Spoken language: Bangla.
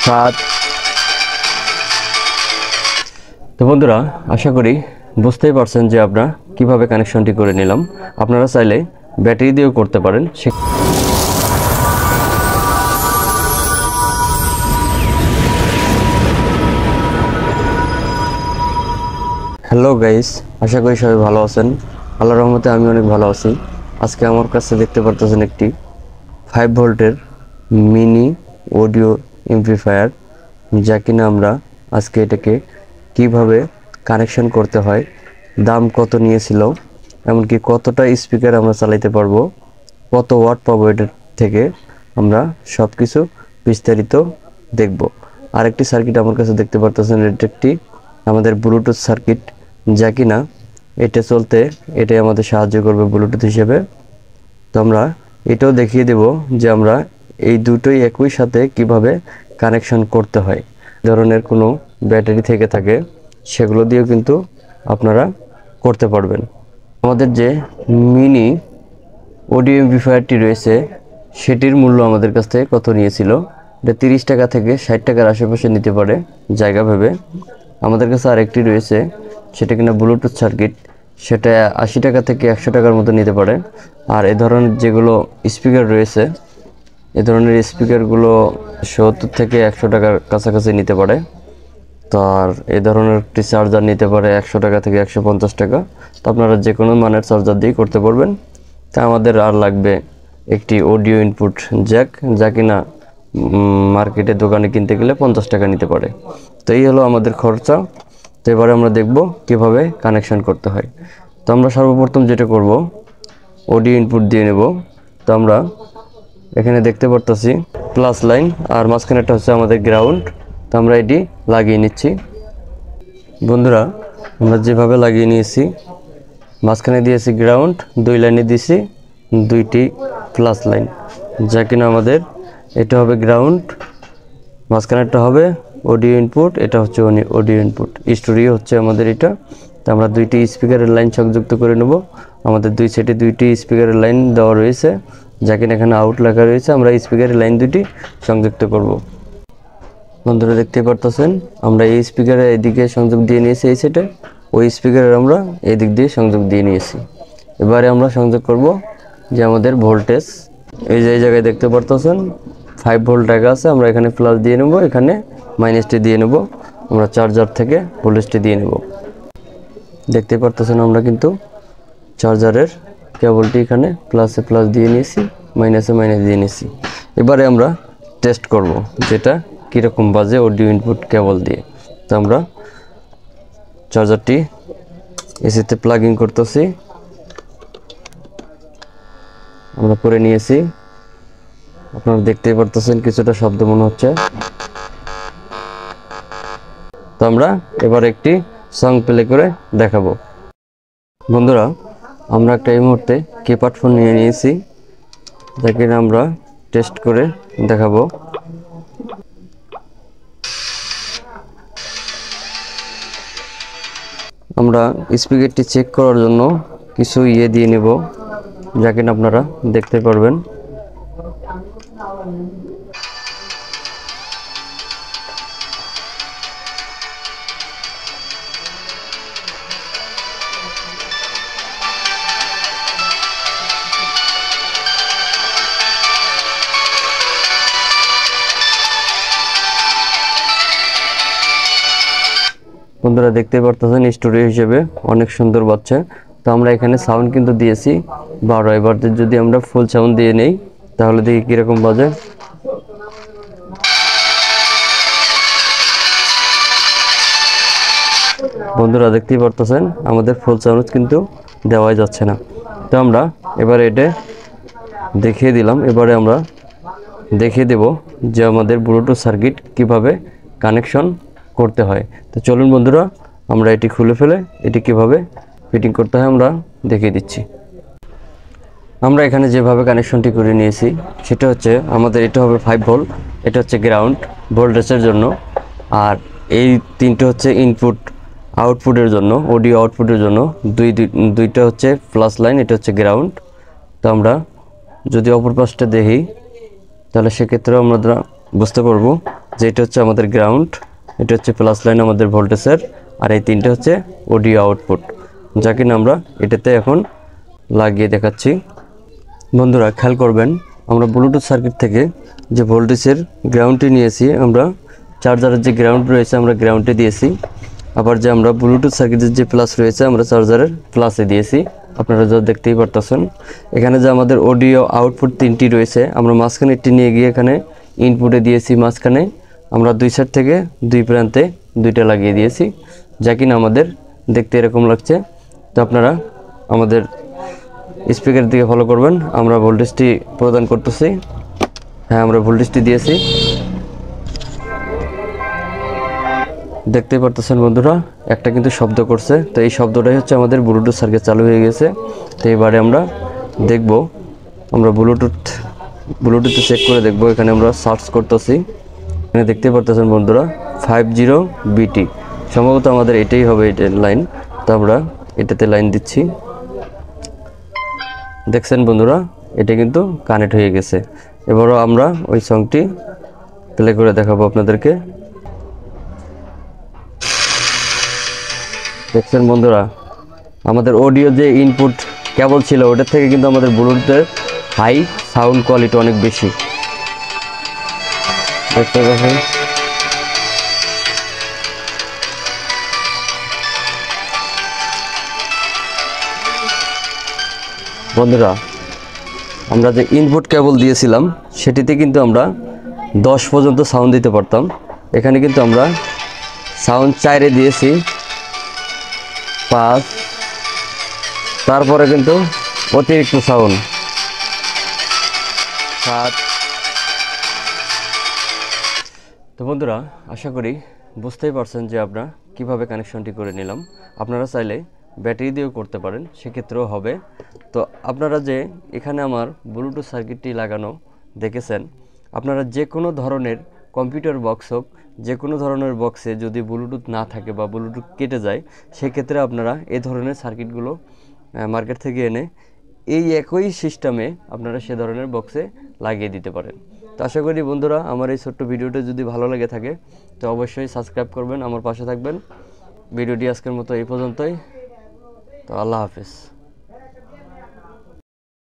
7। তো বন্ধুরা, আশা করি বুঝতেই পারছেন যে আমরা কিভাবে কানেকশনটি করে নিলাম। আপনারা চাইলে ব্যাটারি দিয়েও করতে পারেন। হ্যালো গাইস, আশা করি সবাই ভালো আছেন। আল্লাহর রহমতে আমি অনেক ভালো আছি। আজকে আমার কাছে দেখতে পারতেছেন একটি 5 ভোল্টের মিনি অডিও এমপ্লিফায়ার, যা কিনা আমরা আজকে এটাকে কিভাবে কানেকশন করতে হয়, দাম কত নিয়েছিল, এমনকি কতটা স্পিকার আমরা চালাতে পারবো, কত ওয়াট পাবো এটার থেকে, আমরা সব কিছু বিস্তারিত দেখব। আরেকটি সার্কিট আমার কাছে দেখতে পারতেছেন, এটা একটি আমাদের ব্লুটুথ সার্কিট, যা কিনা এটা চলতে এটাই আমাদের সাহায্য করবে ব্লুটুথ হিসেবে। তো আমরা এটাও দেখিয়ে দেব যে আমরা এই দুটোই একই সাথে কিভাবে কানেকশন করতে হয়। ধরনের কোনো ব্যাটারি থেকে থাকে সেগুলো দিয়েও কিন্তু আপনারা করতে পারবেন। আমাদের যে মিনি অডিও এমপ্লিফায়ারটি রয়েছে সেটির মূল্য আমাদের কাছ থেকে কত নিয়েছিল, এটা 30 টাকা থেকে 60 টাকার আশেপাশে নিতে পারে জায়গা ভেবে। আমাদের কাছে আরেকটি রয়েছে, সেটা কিনা ব্লুটুথ সার্কিট, সেটা 80 টাকা থেকে 100 টাকার মতো নিতে পারে। আর এ ধরনের যেগুলো স্পিকার রয়েছে, এ ধরনের স্পিকারগুলো 70 থেকে 100 টাকার কাছাকাছি নিতে পারে। তো আর এ ধরনের একটি চার্জার নিতে পারে 100 টাকা থেকে 150 টাকা। তো আপনারা যে কোনো মানের চার্জার দিয়ে করতে পারবেন। তা আমাদের আর লাগবে একটি অডিও ইনপুট জ্যাক, যা কিনা মার্কেটে দোকানে কিনতে গেলে 50 টাকা নিতে পারে। তো এই হলো আমাদের খরচা। তো এবারে আমরা দেখব কিভাবে কানেকশন করতে হয়। তো আমরা সর্বপ্রথম যেটা করব, অডিও ইনপুট দিয়ে নেব। তো আমরা এখানে দেখতে পারতেছি প্লাস লাইন, আর মাঝখানেটা হচ্ছে আমাদের গ্রাউন্ড। তো আমরা এটি লাগিয়ে নিচ্ছি। বন্ধুরা, আমরা যেভাবে লাগিয়ে নিয়েছি, মাঝখানে দিয়েছি গ্রাউন্ড, 2 লাইনে দিয়েছি 2টি প্লাস লাইন, যা কিনা আমাদের এটা হবে গ্রাউন্ড, মাঝখানেরটা হবে অডিও ইনপুট, এটা হচ্ছে অডিও ইনপুট, স্টুডিও হচ্ছে আমাদের এটা। তো আমরা 2টি স্পিকারের লাইন সংযুক্ত করে নেব। আমাদের 2 সেটে 2টি স্পিকারের লাইন দেওয়া রয়েছে, যা কিনা এখানে আউট লেখা রয়েছে। আমরা স্পিকারের লাইন 2টি সংযুক্ত করব। বন্ধুরা দেখতে পারতেছেন, আমরা এই স্পিকারের এদিকে সংযোগ দিয়ে নিয়েছি এই সেটে, ওই স্পিকারের আমরা এই দিক দিয়ে সংযোগ দিয়ে নিয়েছি। এবারে আমরা সংযোগ করব যে আমাদের ভোল্টেজ, এই যে এই জায়গায় দেখতে পারতেছেন 5 ভোল্ট লেখা আছে, আমরা এখানে প্লাস দিয়ে নেব, এখানে মাইনাসটি দিয়ে নেব। আমরা চার্জার থেকে ভোল্টেজটি দিয়ে নেব। দেখতে পারতেছেন আমরা কিন্তু চার্জারের কেবলটি এখানে প্লাসে প্লাস দিয়ে নিয়েছি, মাইনাসে মাইনাস দিয়ে নিয়েছি। এবারে আমরা টেস্ট করব যেটা কীরকম বাজে অডিও ইনপুট কেবল দিয়ে। তো আমরা চার্জারটি এসিতে প্লাগ ইন করতেছি, আমরা করে নিয়েছি। আপনারা দেখতেই পারতেছেন কিছুটা শব্দ মনে হচ্ছে। তো আমরা এবার একটি সং প্লে করে দেখাবো। বন্ধুরা, আমরা একটা এই মুহূর্তে কিপ্যাড ফোন নিয়ে নিয়েছি, যাকে আমরা টেস্ট করে দেখাবো। আমরা স্পিকারটি চেক করার জন্য কিছু দিয়ে নেব, যাকে আপনারা দেখতে পারবেন। বন্ধুরা দেখতে পারতেছেন স্টুডিও হিসেবে অনেক সুন্দর বাজছে। তো আমরা এখানে সাউন্ড কিন্তু দিয়েছি 12। এবার যদি আমরা ফুল সাউন্ড দিয়ে নেই তাহলে দেখি কিরকম বাজে। বন্ধুরা দেখতেই পারতেছেন আমাদের ফুল সাউন্ড কিন্তু দেওয়াই যাচ্ছে না। তো আমরা এবারে এটা দেখিয়ে দিলাম। এবারে আমরা দেখিয়ে দেব যে আমাদের ব্লুটুথ সার্কিট কিভাবে কানেকশন করতে হয়। তো চলুন বন্ধুরা, আমরা এটি খুলে ফেলে এটি কিভাবে ফিটিং করতে হয় আমরা দেখিয়ে দিচ্ছি। আমরা এখানে যেভাবে কানেকশনটি করে নিয়েছি সেটা হচ্ছে আমাদের এটা হবে 5 ভোল্ট, এটা হচ্ছে গ্রাউন্ড ভোল্টেজের জন্য, আর এই তিনটে হচ্ছে ইনপুট আউটপুটের জন্য, অডিও আউটপুটের জন্য। দুইটা হচ্ছে প্লাস লাইন, এটা হচ্ছে গ্রাউন্ড। তো আমরা যদি অপর পাশটা দেখি তাহলে সেক্ষেত্রে আমরা বুঝতে পারবো যে এটা হচ্ছে আমাদের গ্রাউন্ড, এটা হচ্ছে প্লাস লাইন আমাদের ভোল্টেজের, আর এই তিনটা হচ্ছে অডিও আউটপুট, যা কিনা আমরা এটাতে এখন লাগিয়ে দেখাচ্ছি। বন্ধুরা খেয়াল করবেন, আমরা ব্লুটুথ সার্কিট থেকে যে ভোল্টেজের গ্রাউন্ডটি নিয়েছি, আমরা চার্জারের যে গ্রাউন্ড রয়েছে আমরা গ্রাউন্ডে দিয়েছি, আবার যে আমরা ব্লুটুথ সার্কিটের যে প্লাস রয়েছে আমরা চার্জারের প্লাসে দিয়েছি। আপনারা যা দেখতেই পারতেছেন, এখানে যে আমাদের অডিও আউটপুট তিনটি রয়েছে, আমরা মাঝখানে একটি নিয়ে গিয়ে এখানে ইনপুটে দিয়েছি, মাঝখানে আমরা দুই সাইড থেকে দুই প্রান্তে দুইটা লাগিয়ে দিয়েছি, যা কিনা আমাদের দেখতে এরকম লাগছে। তো আপনারা আমাদের স্পিকার দিকে ফলো করবেন, আমরা ভোল্টেজটি প্রদান করতেছি। হ্যাঁ, আমরা ভোল্টেজটি দিয়েছি, দেখতেই পারতেছেন বন্ধুরা, একটা কিন্তু শব্দ করছে। তো এই শব্দটাই হচ্ছে আমাদের ব্লুটুথ সার্কিট চালু হয়ে গেছে। তো এবারে আমরা দেখব, আমরা ব্লুটুথে চেক করে দেখব। এখানে আমরা সার্চ করতেছি, এখানে দেখতে পারতেছেন বন্ধুরা 50 BT, সম্ভবত আমাদের এটাই হবে, এটার লাইন। তো আমরা এটাতে লাইন দিচ্ছি, দেখছেন বন্ধুরা এটা কিন্তু কানেক্ট হয়ে গেছে। এবারও আমরা ওই সংটি প্লে করে দেখাবো আপনাদেরকে। দেখছেন বন্ধুরা, আমাদের অডিও যে ইনপুট কেবল ছিল ওটার থেকে কিন্তু আমাদের ব্লুটুথের হাই সাউন্ড কোয়ালিটি অনেক বেশি। দেখতে পাচ্ছেন বন্ধুরা, আমরা যে ইনপুট কেবল দিয়েছিলাম সেটিতে কিন্তু আমরা 10 পর্যন্ত সাউন্ড দিতে পারতাম। এখানে কিন্তু আমরা সাউন্ড 4-এ দিয়েছি, 5, তারপরে কিন্তু অতিরিক্ত সাউন্ড 7। তো বন্ধুরা, আশা করি বুঝতেই পারছেন যে আমরা কিভাবে কানেকশনটি করে নিলাম। আপনারা চাইলে ব্যাটারি দিয়েও করতে পারেন, সেক্ষেত্রেও হবে। তো আপনারা যে এখানে আমার ব্লুটুথ সার্কিটটি লাগানো দেখেছেন, আপনারা যে কোনো ধরনের কম্পিউটার বক্স হোক, যে কোনো ধরনের বক্সে যদি ব্লুটুথ না থাকে বা ব্লুটুথ কেটে যায়, সেক্ষেত্রে আপনারা এই ধরনের সার্কিটগুলো মার্কেট থেকে এনে এই একই সিস্টেমে আপনারা সে ধরনের বক্সে লাগিয়ে দিতে পারেন। তো আশা করি বন্ধুরা, আমার এই ছোট্ট ভিডিওটা যদি ভালো লেগে থাকে তো অবশ্যই সাবস্ক্রাইব করবেন, আমার পাশে থাকবেন। ভিডিওটি আজকের মতো এই পর্যন্তই। তো আল্লাহ হাফেজ।